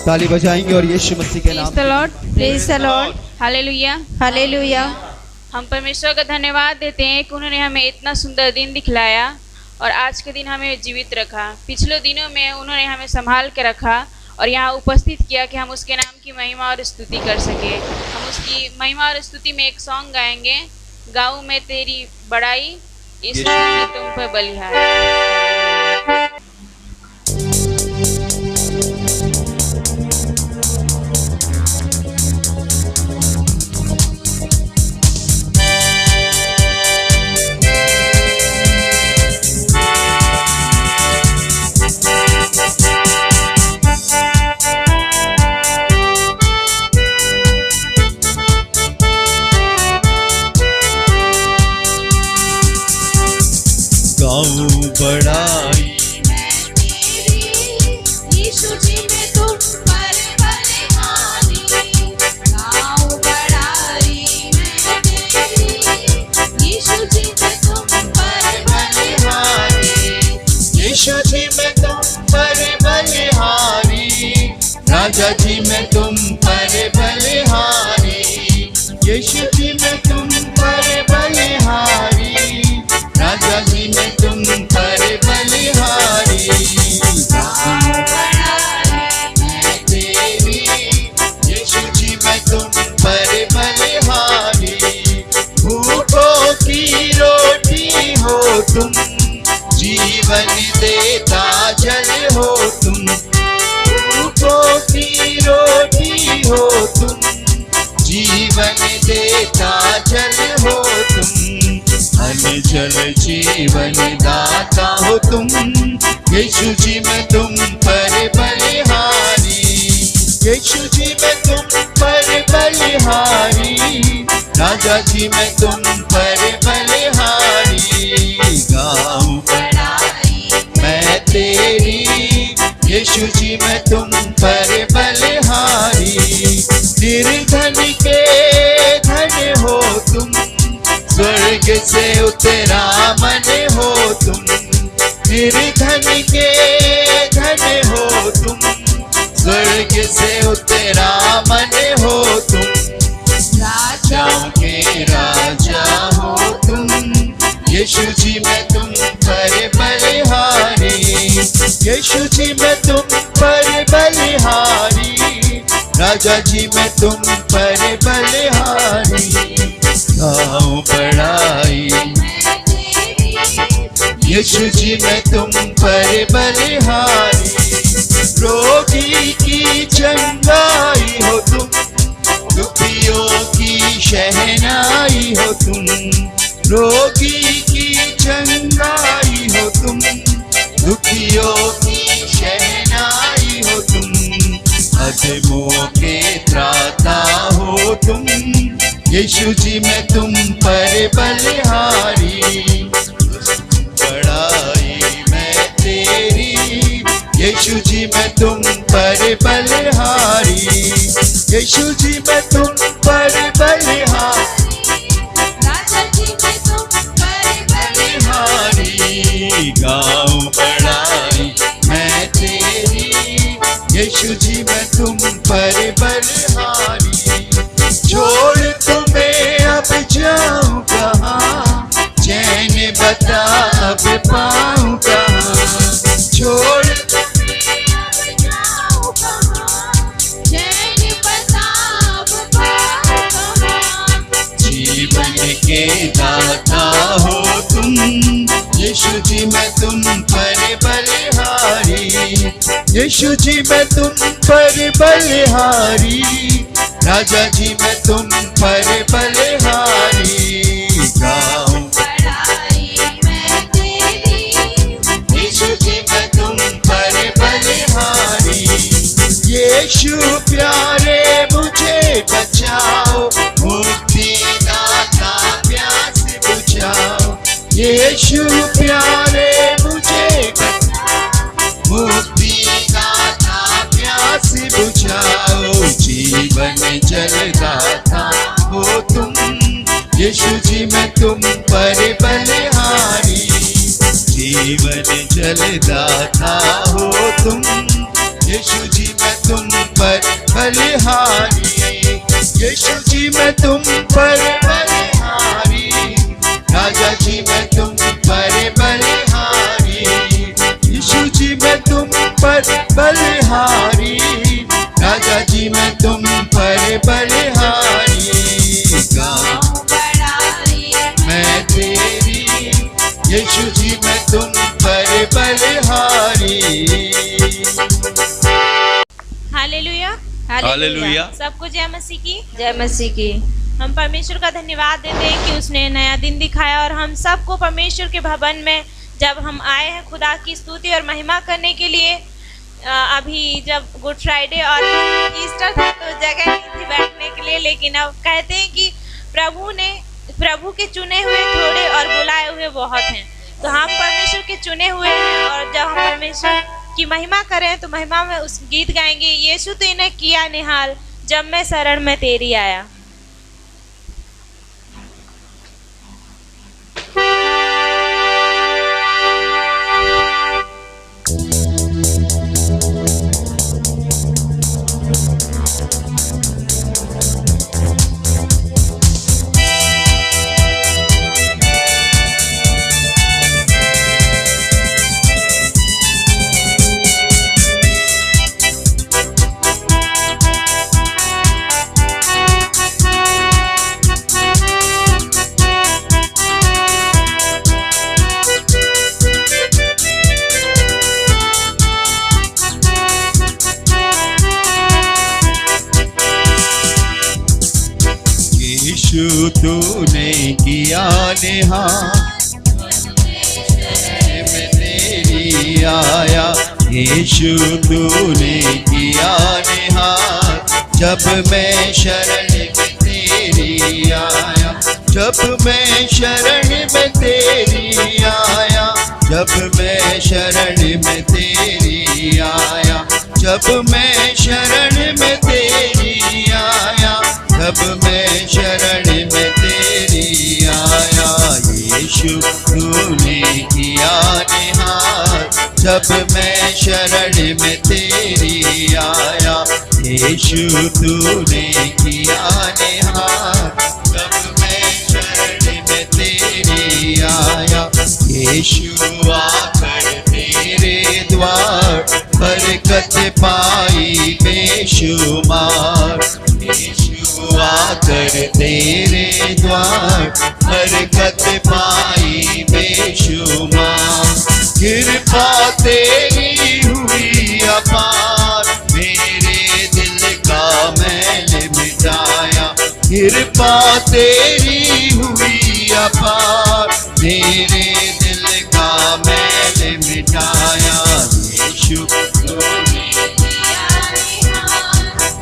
ताली बजाएंगे और यीशु मसीह के नाम। Praise the Lord, hallelujah, hallelujah. हम परमेश्वर का धन्यवाद देते हैं कि उन्होंने हमें इतना सुंदर दिन दिखलाया और आज के दिन हमें जीवित रखा। पिछले दिनों में उन्होंने हमें संभाल के रखा और यहाँ उपस्थित किया कि हम उसके नाम की महिमा और स्तुति कर सके। हम उसकी महिमा और स्तुति में एक सॉन्ग गाएंगे, गाऊं मैं तेरी बड़ाई, यीशु मैं तुम पर बलिहार। गाऊं बड़ाई यीशु जी में तुम पर बलिहारी, गाऊं बड़ाई मैं तेरी, यीशु जी में तुम पर बलिहारी, यीशु जी में तुम पर बलिहारी, राजा जी में तुम पर बलिहारी, यीशु जी में तुम पर बलिहारी, राजा जी में तुम पर बलिहारी। गाऊं बड़ाई मैं तेरी, यीशु जी में तुम पर बलिहारी, भूखों की रोटी हो तुम, जीवन देता जल हो तुम, भूखों की रोटी हो तुम, जीवन देता जल हो तुम, अन जल जीवन दाता हो तुम, यीशु जी में तुम पर बलिहारी, यीशु जी में तुम पर बलिहारी, राजा जी में तुम पर बलिहारी। गाऊं बड़ाई मैं तेरी, यीशु जी में तुम पर बलिहारी, निर्धन के धन हो तुम, स्वर्ग से उतरा मन हो तुम, निर्धन के धन हो तुम, स्वर्ग से उतरा मन हो तुम, राजाओं के राजा हो तुम, यीशु जी में तुम पर बलिहारी, यीशु जी में तुम पर बलिहारी, राजा जी में तुम पर बलिहारी। गाऊं बड़ाई यीशु जी में तुम पर बलिहारी, रोगी की चंगाई हो तुम, दुखियों की शहनाई हो तुम, रोगी की चंगाई हो तुम, दुखियों की शहनाई हो तुम, अधमों के त्राता हो तुम, यीशु जी में तुम पर बलिहारी। बड़ाई मैं तेरी, यीशु जी में तुम पर बलिहारी, यीशु जी में तुम पर बलिहारी, राजा जी में तुम पर बलिहारी। गाऊं बड़ाई मैं तेरी, यीशु जी में तुम पर बलिहारी, छोड़ तुम्हें अब जाऊं कहाँ, चैन बता अब पाऊं कहाँ, छोड़ तुम्हें अब जाऊं कहाँ, चैन बता अब पाऊं कहाँ, जीवन के दाता हो तुम, यीशु जी में तुम पर बलिहारी, यीशु जी में तुम पर बलिहारी, राजा जी में तुम पर बलिहारी। गाऊं बड़ाई मैं तेरी, यीशु जी में तुम पर बलिहारी, यीशु प्यारे मुझे बचाओ, मुक्ति दाता प्यास बुझाओ, यीशु प्यारे मुझे बचाओ, मुक्ति दाता प्यास बुझाओ, जीवन जलदाता हो तुम, यीशु जी में तुम पर बलिहारी, जीवन जलदाता हो तुम, यीशु जी में तुम पर बलिहारी, यीशु जी मैं तुम पर बलिहारी, राजा जी मैं तुम पर बलिहारी, यीशु जी मैं तुम पर बलिहारी, राजा जी मैं तुम पर बलिहारी, गाऊं बड़ाई मैं तेरी, यीशु जी मैं तुम पर बलिहारी। Hallelujah hallelujah. सबको जय मसीह की। जय मसीह की। हम परमेश्वर का धन्यवाद देते हैं कि उसने नया दिन दिखाया और हम सबको परमेश्वर के भवन में जब हम आए हैं खुदा की स्तुति और महिमा करने के लिए। अभी जब गुड फ्राइडे और ईस्टर था तो जगह नहीं थी बैठने के लिए, लेकिन अब कहते हैं कि प्रभु के चुने हुए थोड़े और बुलाए हुए बहुत हैं। तो हम परमेश्वर के चुने हुए हैं और जब हम परमेश्वर की महिमा करें तो महिमा में उस गीत गाएंगे, यीशु तूने किया निहाल जब मैं शरण में तेरी आया। यीशु तूने किया निहाल में तेरी आया, यीशु तूने किया निहाल जब मैं शरण में तेरी आया, जब मैं शरण में तेरी आया, जब मैं शरण में तेरी आया, जब मैं शरण में तेरी आया, जब मैं शरण में तेरी आया, यीशु तूने किया निहाल जब मैं शरण में तेरी आया, यीशु तूने किया निहाल जब मैं शरण में तेरी आया, यीशु आकर तेरे द्वार बरकत पाई बेशुमार, यीशु आकर तेरे द्वार बरकत पाई बेशुमार, कृपा तेरी हुई अपार, मेरे दिल का मैल मिटाया, कृपा तेरी हुई अपार, मेरे दिल का मैल मिटाया, यीशु तूने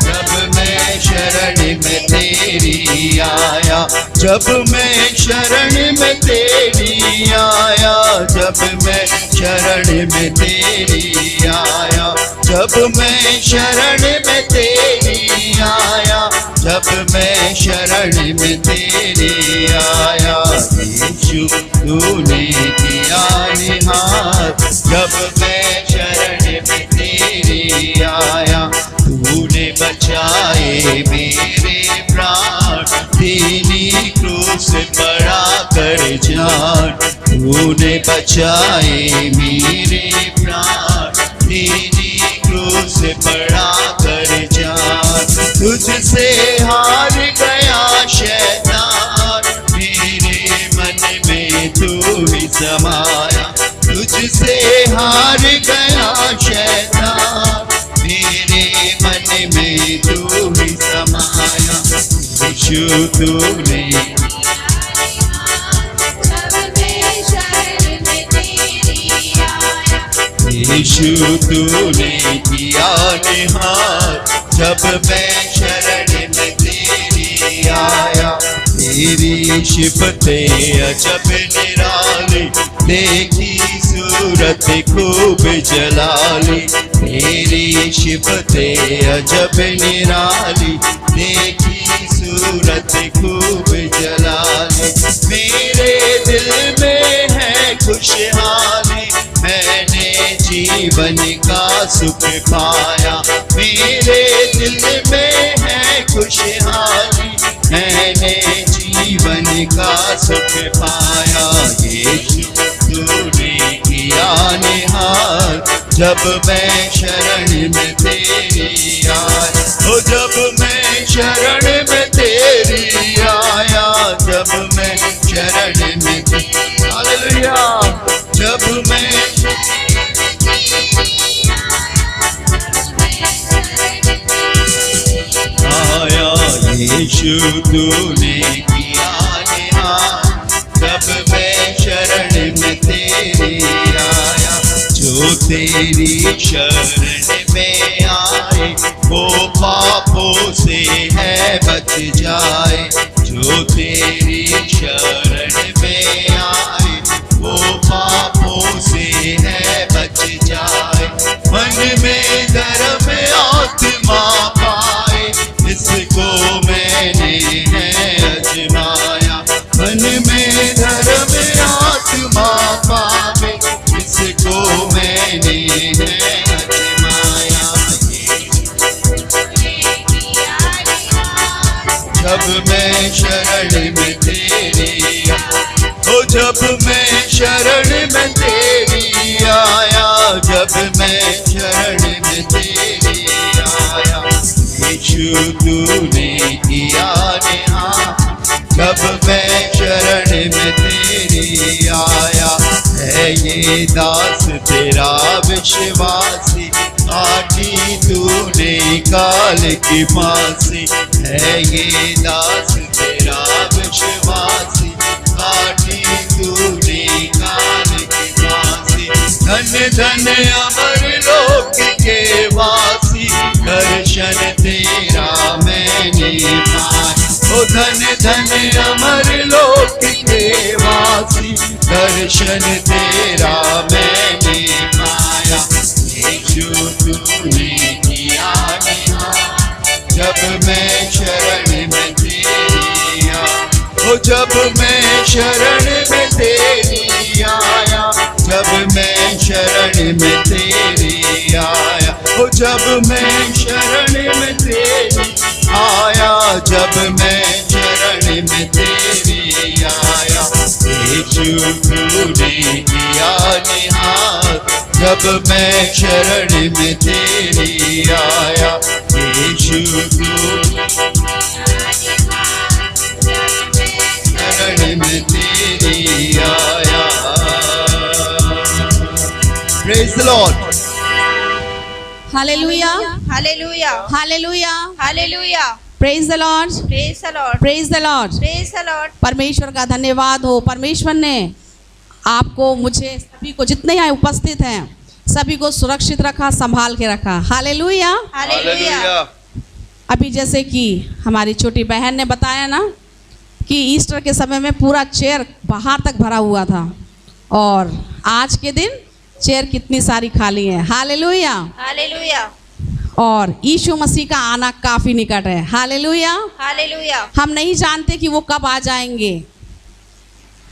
जब मैं शरण में तेरी आया, जब मैं शरण में तेरी आया, जब मैं शरण में तेरी आया, जब मैं शरण में तेरी आया, जब मैं शरण में तेरी आया, यीशु तूने किया निहाल जब मैं शरण में तेरी आया, तूने बचाए मेरे प्राण तेरी क्रूस पड़ा कर जान, तूने बचाए मेरे प्राण तेरी क्रूस पड़ा कर जान, तुझसे हार गया शैतान, मेरे मन में तू ही समाया, तुझसे हार गया शैतान, मेरे मन में तू ही समाया, यीशु तूने यीशु तूने किया निहाल जब मैं शरण में तेरी आया, तेरी शिफ़तें अजब निराली, देखी सूरत खूब जलाली, तेरी शिफ़तें अजब निराली, देखी सूरत खूब जलाली, मेरे दिल में है खुशहाली, मैंने जीवन का सुख पाया, मेरे दिल में खुशहाली मैंने जीवन का सुख पाया। यीशु तूने किया निहाल जब मैं शरण में तेरी आया। ओ जब मैं शरण में तेरी आया, जब मैं शरण में हालेलुया, जब मैं आया। यीशु तूने किया निहाल जब मैं शरण में तेरी आया। जो तेरी शरण में आए वो पापों से है बच जाए। जो तेरी शरण में आए वो पापों से है बच जाए। मन में धर्म आत्मा पाए इसको मैंने है अजमाया। मन में धर्म आत्मा पावे इसको मैंने है अजमाया। जब मैं शरण में तेरी ओ जब मैं शरण में तेरी आया, जब मैं शरण में तेरी आया। यीशु तूने किया निहाल जब मैं शरण में तेरी आया। है ये दास तेरा विश्वासी, काटी तूने काल की फांसी। है ये दास तेरा विश्वासी, काटी तूने काल की फांसी। धन धन अमर लोक के वासी, दर्शन तेरा मैंने पाया। ओ धन धन अमर लोक के वासी, दर्शन तेरा मैंने पाया। यीशु तूने किया निहाल जब मैं शरण में तेरी आया। ओ जब मैं शरण में तेरी आया, जब मैं शरण में तेरी आया। ओ जब मैं शरण में तेरी आया, जब मैं शरण में तेरी आया। यीशु तूने किया निहाल जब मैं शरण में तेरी आया। यीशु तूने शरण में तेरी आया। Praise the Lord. Hallelujah. Hallelujah. Hallelujah. Hallelujah. Praise the Lord. Praise the Lord. Praise the Lord. Praise the Lord. परमेश्वर का धन्यवाद हो। परमेश्वर ने आपको, मुझे, सभी को, जितने यहाँ उपस्थित हैं, सभी को सुरक्षित रखा, संभाल के रखा। हालेलुया। Hallelujah. अभी जैसे कि हमारी छोटी बहन ने बताया ना कि ईस्टर के समय में पूरा चेयर बाहर तक भरा हुआ था और आज के दिन चेयर कितनी सारी खाली है। हालेलुया। Hallelujah. और यीशु मसीह का आना काफी निकट है। हालेलुया। Hallelujah. हम नहीं जानते कि वो कब आ जाएंगे,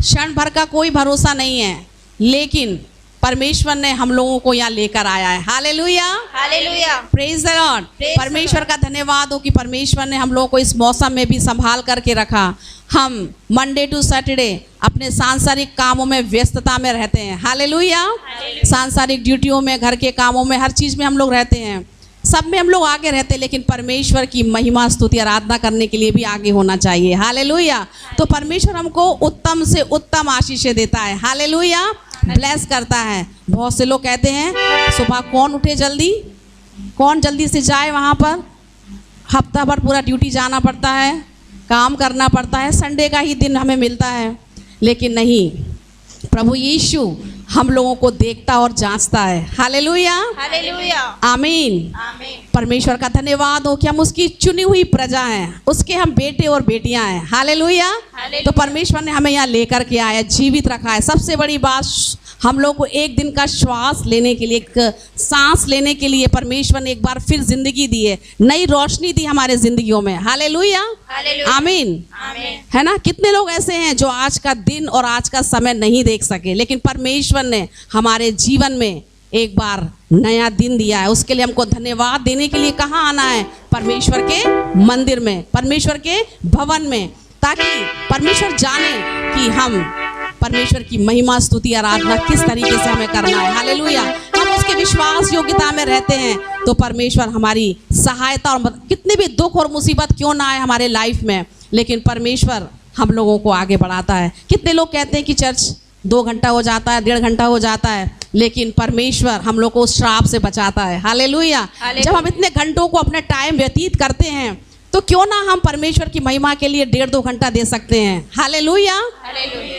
क्षण भर का कोई भरोसा नहीं है, लेकिन परमेश्वर ने हम लोगों को यहाँ लेकर आया है। Hallelujah. Hallelujah. Praise the Lord. Praise the परमेश्वर का धन्यवाद हो कि परमेश्वर ने हम लोगों को इस मौसम में भी संभाल करके रखा। हम मंडे टू सैटरडे अपने सांसारिक कामों में व्यस्तता में रहते हैं। हालेलुया। सांसारिक ड्यूटियों में, घर के कामों में, हर चीज़ में हम लोग रहते हैं, सब में हम लोग आगे रहते हैं, लेकिन परमेश्वर की महिमा स्तुति आराधना करने के लिए भी आगे होना चाहिए। हालेलुया। तो परमेश्वर हमको उत्तम से उत्तम आशीषें देता है। हालेलुया। ब्लेस करता है। बहुत से लोग कहते हैं सुबह कौन उठे जल्दी, कौन जल्दी से जाए वहाँ पर, हफ्ता भर पूरा ड्यूटी जाना पड़ता है, काम करना पड़ता है, संडे का ही दिन हमें मिलता है। लेकिन नहीं, प्रभु यीशु हम लोगों को देखता और जांचता है। हालेलुया। Hallelujah. आमीन। Amen. परमेश्वर का धन्यवाद हो कि हम उसकी चुनी हुई प्रजा हैं, उसके हम बेटे और बेटियां हैं। हालेलुया। तो परमेश्वर ने हमें यहाँ लेकर के आया, जीवित रखा है। सबसे बड़ी बात, हम लोग को एक दिन का श्वास लेने के लिए, एक सांस लेने के लिए परमेश्वर ने एक बार फिर जिंदगी दी है, नई रोशनी दी हमारे जिंदगियों में। हालेलुया। Hallelujah. आमीन। Amen. है ना। कितने लोग ऐसे हैं जो आज का दिन और आज का समय नहीं देख सके, लेकिन परमेश्वर ने हमारे जीवन में एक बार नया दिन दिया है, उसके लिए हमको धन्यवाद देने के लिए कहाँ आना है? परमेश्वर के मंदिर में, परमेश्वर के भवन में, ताकि परमेश्वर जाने कि हम परमेश्वर की महिमा स्तुति आराधना किस तरीके से हमें करना है। हालेलुया। हम उसके विश्वास योग्यता में रहते हैं तो परमेश्वर हमारी सहायता और कितने भी दुख और मुसीबत क्यों ना आए हमारे लाइफ में, लेकिन परमेश्वर हम लोगों को आगे बढ़ाता है। कितने लोग कहते हैं कि चर्च 2 घंटा हो जाता है, 1.5 घंटा हो जाता है, लेकिन परमेश्वर हम लोग को उस श्राप से बचाता है। हालेलुया। जब हम इतने घंटों को अपने टाइम व्यतीत करते हैं तो क्यों ना हम परमेश्वर की महिमा के लिए 1.5-2 घंटा दे सकते हैं। Hallelujah.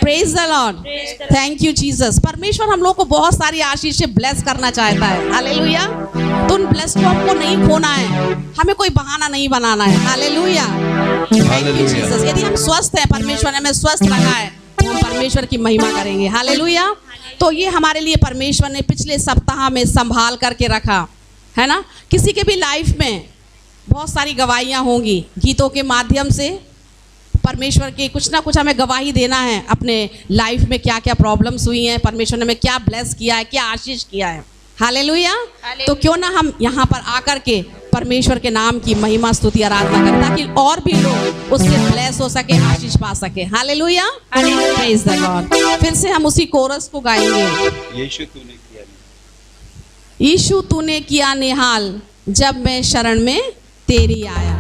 Praise the Lord. Thank you Jesus. परमेश्वर हम लोग को बहुत सारी आशीष से ब्लेस करना चाहता है। हालेलुया। तो उन ब्लेस को हमको नहीं खोना है, हमें कोई बहाना नहीं बनाना है। हालेलुया। Thank you Jesus. यदि हम स्वस्थ हैं, परमेश्वर ने हमें स्वस्थ रखा है, तो हम परमेश्वर की महिमा करेंगे। हालेलुया। तो ये हमारे लिए परमेश्वर ने पिछले सप्ताह में संभाल करके रखा है ना। किसी के भी लाइफ में बहुत सारी गवाहियाँ होंगी, गीतों के माध्यम से परमेश्वर के कुछ ना कुछ हमें गवाही देना है अपने लाइफ में, क्या क्या प्रॉब्लम्स हुई हैं, परमेश्वर ने हमें क्या ब्लेस किया है, क्या आशीष किया है। हालेलुया। तो क्यों ना हम यहाँ पर आकर के परमेश्वर के नाम की महिमा स्तुति आराधना करें, ताकि और भी लोग उससे ब्लेस हो सके, आशीष पा सके। हालेलुया। Praise the Lord. फिर से हम उसी कोरस को गाएंगे। यीशु तूने किया निहाल, जब मैं शरण में तेरी आया।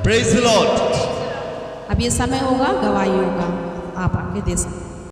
Praise the Lord. अब ये समय होगा गवाहियों का, आप आके दे सकते हैं।